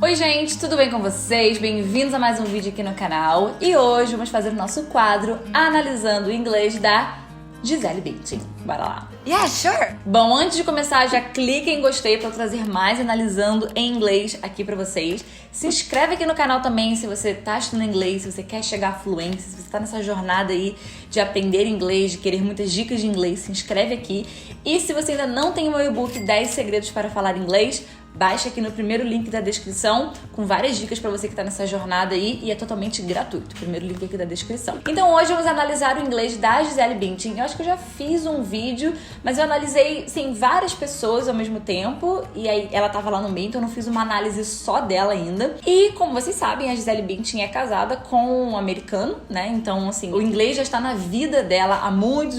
Oi gente, tudo bem com vocês? Bem-vindos a mais um vídeo aqui no canal. E hoje vamos fazer o nosso quadro analisando o inglês da Gisele Bündchen. Bora lá! Yeah, sure! Bom, antes de começar, já clica em gostei para eu trazer mais analisando em inglês aqui pra vocês. Se inscreve aqui no canal também se você tá estudando inglês, se você quer chegar à fluência, se você tá nessa jornada aí de aprender inglês, de querer muitas dicas de inglês, se inscreve aqui. E se você ainda não tem o meu e-book 10 segredos para falar inglês, baixa aqui no primeiro link da descrição com várias dicas pra você que tá nessa jornada aí e é totalmente gratuito. Primeiro link aqui da descrição. Então hoje vamos analisar o inglês da Gisele Bündchen. Eu acho que eu já fiz um vídeo, mas eu analisei, sim, várias pessoas ao mesmo tempo e aí ela tava lá no meio, então eu não fiz uma análise só dela ainda. E como vocês sabem, a Gisele Bündchen é casada com um americano, né? Então, assim, o inglês já está na vida dela há muitos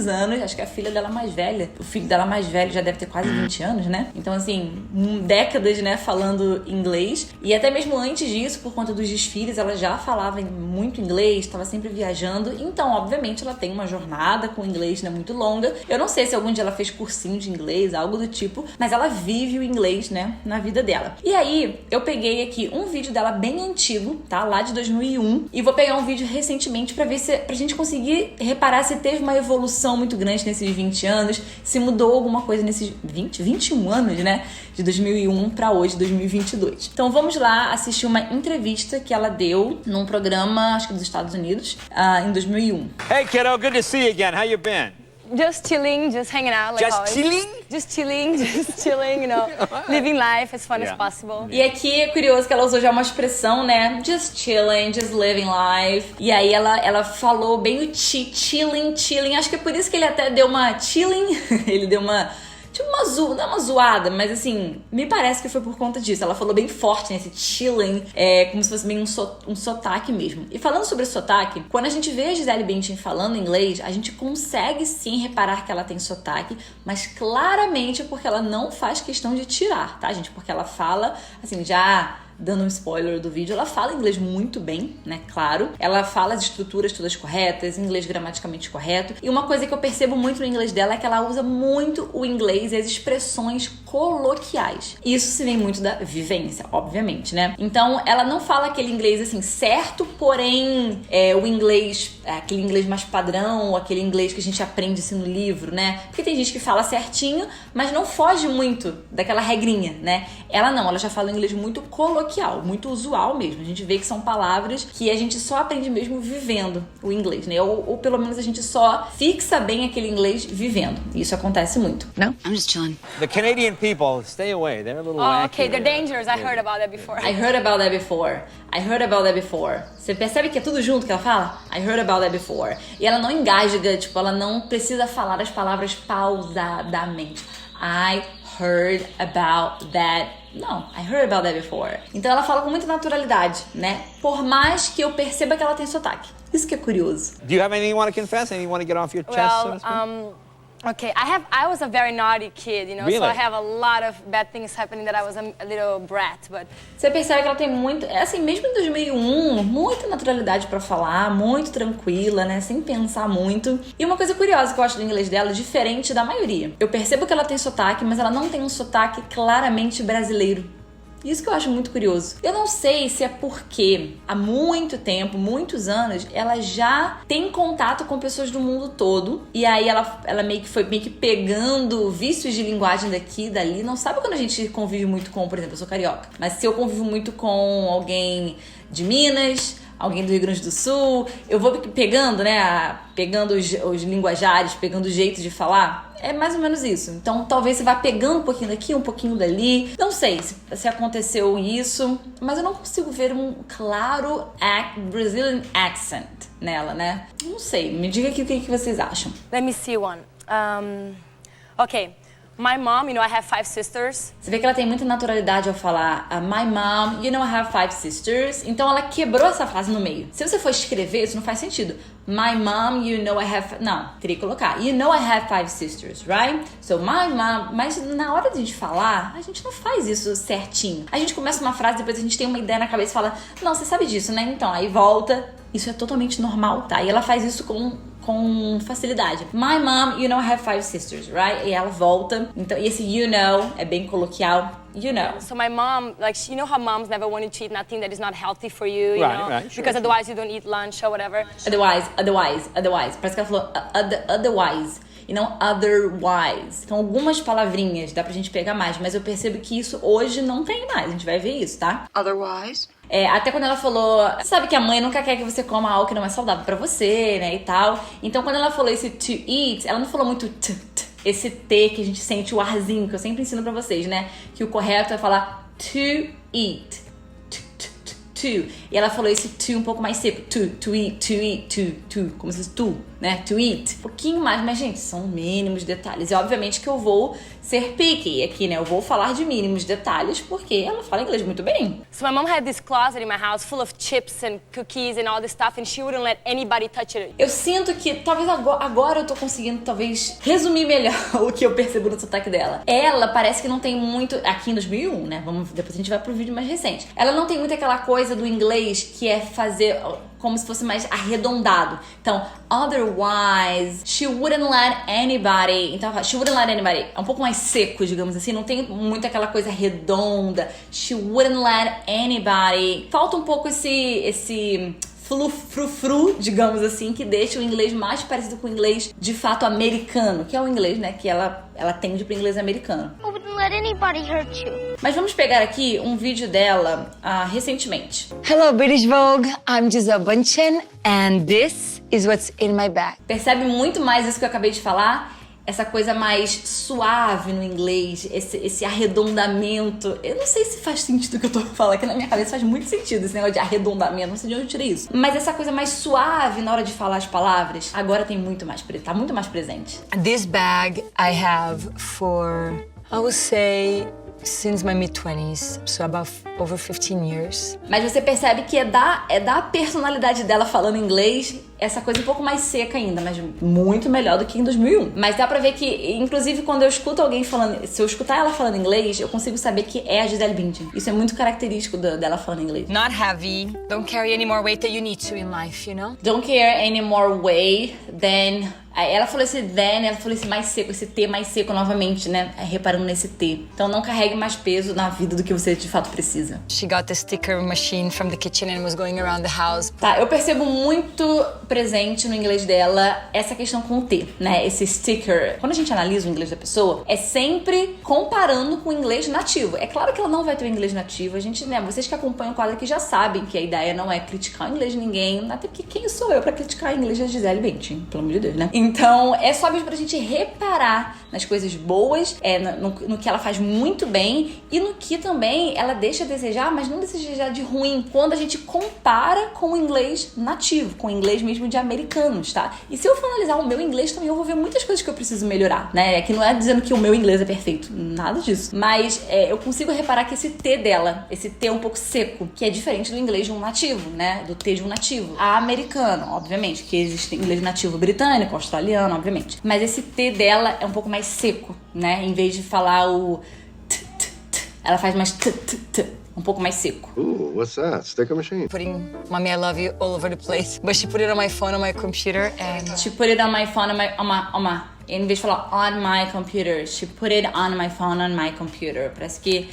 anos. Acho que a filha dela mais velha, o filho dela mais velho já deve ter quase 20 anos, né? Então, assim, décadas, né, falando inglês. E até mesmo antes disso, por conta dos desfiles, ela já falava muito inglês, estava sempre viajando. Então, obviamente, ela tem uma jornada com inglês, né, muito longa. Eu não sei se algum dia ela fez cursinho de inglês, algo do tipo, mas ela vive o inglês, né, na vida dela. E aí, eu peguei aqui um vídeo dela bem antigo, tá, lá de 2001, e vou pegar um vídeo recentemente pra ver se, pra gente conseguir reparar se teve uma evolução muito grande nesses 20 anos, se mudou alguma coisa nesses 21 anos, né? De 2001 para hoje, 2022. Então vamos lá assistir uma entrevista que ela deu num programa, acho que dos Estados Unidos, em 2001. Hey kiddo, good to see you again. How you been? Just chilling, just hanging out like always. Just chilling, you know, living life as fun as possible. E aqui é curioso que ela usou já uma expressão, né? Just chilling, just living life. E aí ela falou bem o chilling. Acho que é por isso que ele até deu uma chilling, ele deu uma... Tipo não é uma zoada, mas assim, me parece que foi por conta disso. Ela falou bem forte, né? Esse chilling, como se fosse bem um sotaque mesmo. E falando sobre sotaque, quando a gente vê a Gisele Bündchen falando inglês, a gente consegue sim reparar que ela tem sotaque, mas claramente porque ela não faz questão de tirar, tá, gente? Porque ela fala, assim, já... dando um spoiler do vídeo, ela fala inglês muito bem, né, claro. Ela fala as estruturas todas corretas, inglês gramaticamente correto. E uma coisa que eu percebo muito no inglês dela é que ela usa muito o inglês e as expressões coloquiais. Isso se vem muito da vivência, obviamente, né? Então, ela não fala aquele inglês, assim, certo, porém, o inglês, aquele inglês mais padrão, aquele inglês que a gente aprende, assim, no livro, né? Porque tem gente que fala certinho, mas não foge muito daquela regrinha, né? Ela não, ela já fala inglês muito coloquial, muito usual mesmo. A gente vê que são palavras que a gente só aprende mesmo vivendo o inglês, né? Ou pelo menos a gente só fixa bem aquele inglês vivendo. Isso acontece muito. No, I'm just chilling. The Canadian people, stay away. They're a little wacky. Okay, they're dangerous. I heard about that before. I heard about that before. Você percebe que é tudo junto que ela fala? I heard about that before. E ela não engasga, tipo, ela não precisa falar as palavras pausadamente. I heard about that. Não, I heard about that before. Então ela fala com muita naturalidade, né? Por mais que eu perceba que ela tem sotaque. Isso que é curioso. Do you have anything you want to confess? Anything you want to get off your chest? So to speak? Okay, I was a very naughty kid, you know, Really? so I have a lot of bad things happening that I was a little brat, but... Você percebe que ela tem muito, assim, mesmo em 2001, muita naturalidade pra falar, muito tranquila, né, sem pensar muito. E uma coisa curiosa que eu acho do inglês dela, diferente da maioria. Eu percebo que ela tem sotaque, mas ela não tem um sotaque claramente brasileiro. Isso que eu acho muito curioso. Eu não sei se é porque há muito tempo, muitos anos, ela já tem contato com pessoas do mundo todo. E aí ela meio que foi pegando vícios de linguagem daqui e dali. Não sabe quando a gente convive muito com, por exemplo, eu sou carioca. Mas se eu convivo muito com alguém de Minas, alguém do Rio Grande do Sul, eu vou pegando, né? Pegando os linguajares, pegando o jeito de falar. É mais ou menos isso. Então, talvez você vá pegando um pouquinho daqui, um pouquinho dali. Não sei se aconteceu isso, mas eu não consigo ver um claro Brazilian accent nela, né? Não sei. Me diga aqui o que vocês acham. Let me see one. Okay. My mom, you know, I have 5 sisters. Você vê que ela tem muita naturalidade ao falar my mom, you know, I have 5 sisters. Então ela quebrou essa frase no meio. Se você for escrever, isso não faz sentido. My mom, you know, I have... Não, teria que colocar. You know I have 5 sisters, right? So my mom... Mas na hora de a gente falar, a gente não faz isso certinho. A gente começa uma frase, depois a gente tem uma ideia na cabeça e fala, não, você sabe disso, né? Então, aí volta. Isso é totalmente normal, tá? E ela faz isso com facilidade. My mom, you know, I have 5 sisters, right? E ela volta. Então, e esse you know é bem coloquial. you know. So my mom, like, you know how moms never want you to eat nothing that is not healthy for you, you know? Right, sure. Because otherwise you don't eat lunch or whatever. Otherwise. Parece que ela falou otherwise e não otherwise. Então algumas palavrinhas dá pra gente pegar mais, mas eu percebo que isso hoje não tem mais. A gente vai ver isso, tá? Otherwise? Até quando ela falou, sabe que a mãe nunca quer que você coma algo que não é saudável pra você, né, e tal. Então quando ela falou esse to eat, ela não falou muito esse T que a gente sente o arzinho, que eu sempre ensino pra vocês, né? Que o correto é falar to eat. To. E ela falou esse to um pouco mais seco. To eat, to. Como se fosse to, né? To eat. Um pouquinho mais, mas, gente, são mínimos detalhes. E, obviamente, que eu vou ser picky aqui, né? Eu vou falar de mínimos detalhes, porque ela fala inglês muito bem. So my mom had this closet in my house full of chips and cookies and all this stuff, and she wouldn't let anybody touch it. Eu sinto que, talvez agora eu tô conseguindo, talvez, resumir melhor o que eu percebo no sotaque dela. Ela parece que não tem muito... Aqui em 2001, né? Depois a gente vai pro vídeo mais recente. Ela não tem muito aquela coisa do inglês que é fazer como se fosse mais arredondado. Então, otherwise, she wouldn't let anybody. Então, she wouldn't let anybody. É um pouco mais seco, digamos assim. Não tem muito aquela coisa redonda. She wouldn't let anybody. Falta um pouco esse frufru, digamos assim, que deixa o inglês mais parecido com o inglês de fato americano, que é o inglês, né, que ela tende para o inglês americano. I wouldn't let anybody hurt you. Mas vamos pegar aqui um vídeo dela recentemente. Hello, British Vogue. I'm Gisele Bündchen, and this is what's in my bag. Percebe muito mais isso que eu acabei de falar? Essa coisa mais suave no inglês, esse arredondamento. Eu não sei se faz sentido o que eu tô falando aqui na minha cabeça, faz muito sentido esse negócio de arredondamento, não sei de onde eu tirei isso. Mas essa coisa mais suave na hora de falar as palavras, agora tem tá muito mais presente. This bag I have for, I would say, since my mid-20s, so about over 15 years. Mas você percebe que é da personalidade dela falando inglês, essa coisa um pouco mais seca ainda, mas muito melhor do que em 2001. Mas dá pra ver que, inclusive, quando eu escuto alguém falando, se eu escutar ela falando inglês, eu consigo saber que é a Gisele Bündchen. Isso é muito característico dela falando inglês. Not heavy. Don't carry any more weight than you need to in life, you know? Don't carry any more weight than... Ela falou esse then, ela falou esse mais seco, esse T mais seco novamente, né? Reparando nesse T. Então não carregue mais peso na vida do que você de fato precisa. She got the sticker machine from the kitchen and was going around the house. Tá, eu percebo muito presente no inglês dela essa questão com o T, né? Esse sticker. Quando a gente analisa o inglês da pessoa, é sempre comparando com o inglês nativo. É claro que ela não vai ter o inglês nativo. A gente, né? Vocês que acompanham o quadro aqui já sabem que a ideia não é criticar o inglês de ninguém. Até porque quem sou eu pra criticar o inglês da Gisele Bündchen? Pelo amor de Deus, né? Então, é só mesmo pra gente reparar nas coisas boas, no que ela faz muito bem e no que também ela deixa a desejar, mas não desejar de ruim, quando a gente compara com o inglês nativo, com o inglês mesmo de americanos, tá? E se eu for analisar o meu inglês também, eu vou ver muitas coisas que eu preciso melhorar, né? Que não é dizendo que o meu inglês é perfeito, nada disso. Mas eu consigo reparar que esse T dela, esse T um pouco seco, que é diferente do inglês de um nativo, né? Do T de um nativo. Americano, obviamente, que existe inglês nativo britânico, australiano, obviamente. Mas esse T dela é um pouco mais seco, né? Em vez de falar o ela faz mais um pouco mais seco. Ooh, what's that? Sticker machine? Putting Mommy I Love You all over the place. But she put it on my phone, on my computer, and... She put it on my phone, em vez de falar on my computer, she put it on my phone, on my computer. Parece que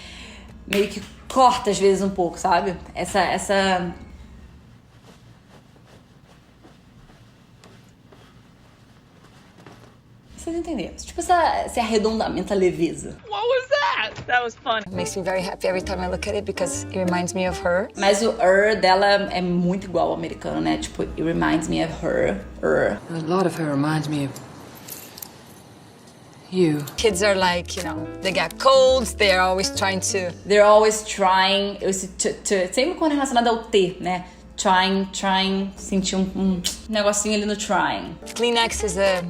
meio que corta às vezes um pouco, sabe? Essa... Vocês entenderam? Tipo esse arredondamento, a leveza. What was that? That was fun. It makes me very happy every time I look at it because it reminds me of her. Mas o dela é muito igual ao americano, né? Tipo, it reminds me of her. A lot of her reminds me of you. Kids are like, you know, they get colds, they're always trying to... They're always trying. Sempre quando é relacionado ao T, né? Trying, sentir um negocinho ali no trying. Kleenex is a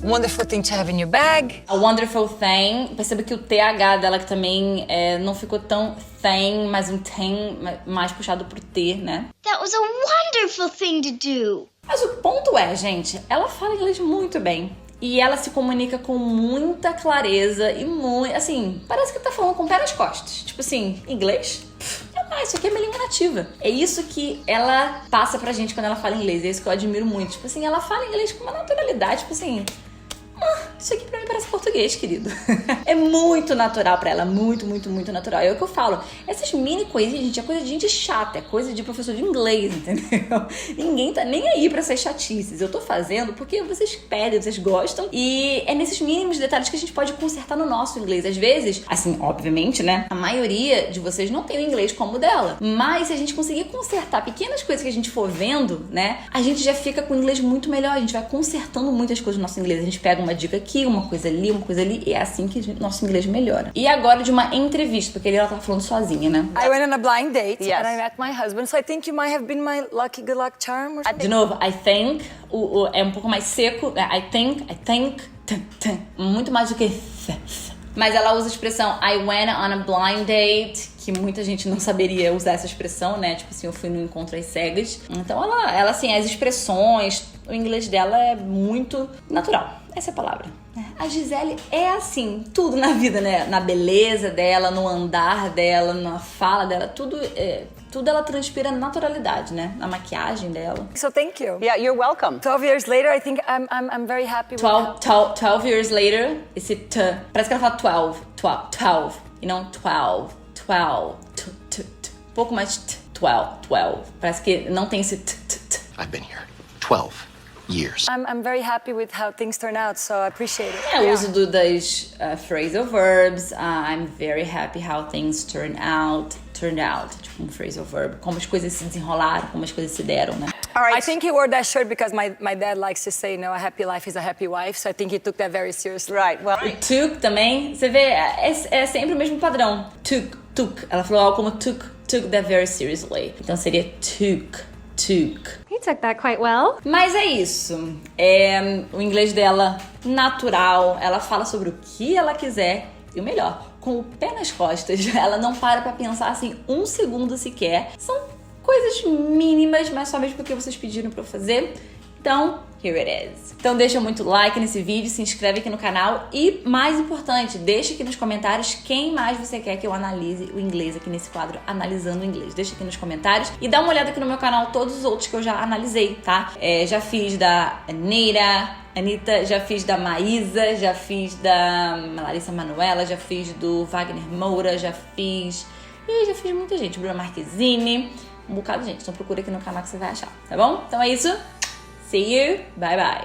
wonderful thing to have in your bag. A wonderful thing. Perceba que o TH dela que também não ficou tão thing, mas um tem mais puxado pro T, né? That was a wonderful thing to do. Mas o ponto é, gente, ela fala inglês muito bem. E ela se comunica com muita clareza e muito, assim, parece que tá falando com o pé nas costas. Tipo assim, inglês? Isso aqui é minha língua nativa. É isso que ela passa pra gente quando ela fala inglês. É isso que eu admiro muito. Tipo assim, ela fala inglês com uma naturalidade, tipo assim... isso aqui pra mim parece português, querido. É muito natural pra ela, muito, muito, muito natural. É o que eu falo, essas mini coisinhas, gente, é coisa de gente chata, é coisa de professor de inglês, entendeu? Ninguém tá nem aí pra essas chatices. Eu tô fazendo porque vocês pedem, vocês gostam, e é nesses mínimos detalhes que a gente pode consertar no nosso inglês. Às vezes, assim, obviamente, né, a maioria de vocês não tem o inglês como o dela, mas se a gente conseguir consertar pequenas coisas que a gente for vendo, né, a gente já fica com o inglês muito melhor, a gente vai consertando muitas coisas no nosso inglês. A gente pega uma dica aqui, uma coisa ali, e é assim que o nosso inglês melhora. E agora de uma entrevista, porque ela tava falando sozinha, né? I went on a blind date Yes. and I met my husband, so I think you might have been my lucky good luck charm or something. De novo, I think, é um pouco mais seco, né? I think, muito mais do que mas ela usa a expressão I went on a blind date, que muita gente não saberia usar essa expressão, né? Tipo assim, eu fui no encontro às cegas. Então ela assim, as expressões, o inglês dela é muito natural. Essa é a palavra. A Gisele é assim, tudo na vida, né? Na beleza dela, no andar dela, na fala dela, tudo ela transpira naturalidade, né? Na maquiagem dela. So thank you. Yeah, you're welcome. 12 years later, I think I'm very happy with 12 years later, esse t. Parece que ela fala 12, e não 12. Um pouco mais 12. Parece que não tem esse t. I've been here 12 years. I'm very happy with how things turn out, so I appreciate it. É o uso das phrasal verbs. I'm very happy how things turned out. Tipo um phrasal verb. Como as coisas se desenrolaram, como as coisas se deram, né? All right. I think he wore that shirt because my dad likes to say, a happy life is a happy wife, so I think he took that very seriously. Right, well... O took também, você vê, é sempre o mesmo padrão. Took. Ela falou algo como took that very seriously. Então seria took. You took that quite well. Mas é isso. O inglês dela natural. Ela fala sobre o que ela quiser. E o melhor, com o pé nas costas. Ela não para pra pensar assim um segundo sequer. São coisas mínimas, mas só mesmo porque vocês pediram pra eu fazer. Então, here it is. Então deixa muito like nesse vídeo, se inscreve aqui no canal e, mais importante, deixa aqui nos comentários quem mais você quer que eu analise o inglês aqui nesse quadro Analisando o Inglês. Deixa aqui nos comentários e dá uma olhada aqui no meu canal todos os outros que eu já analisei, tá? Já fiz da Anitta, já fiz da Maísa, já fiz da Larissa Manoela, já fiz do Wagner Moura, já fiz muita gente, Bruna Marquezine, um bocado de gente. Então procura aqui no canal que você vai achar, tá bom? Então é isso. See you. Bye bye.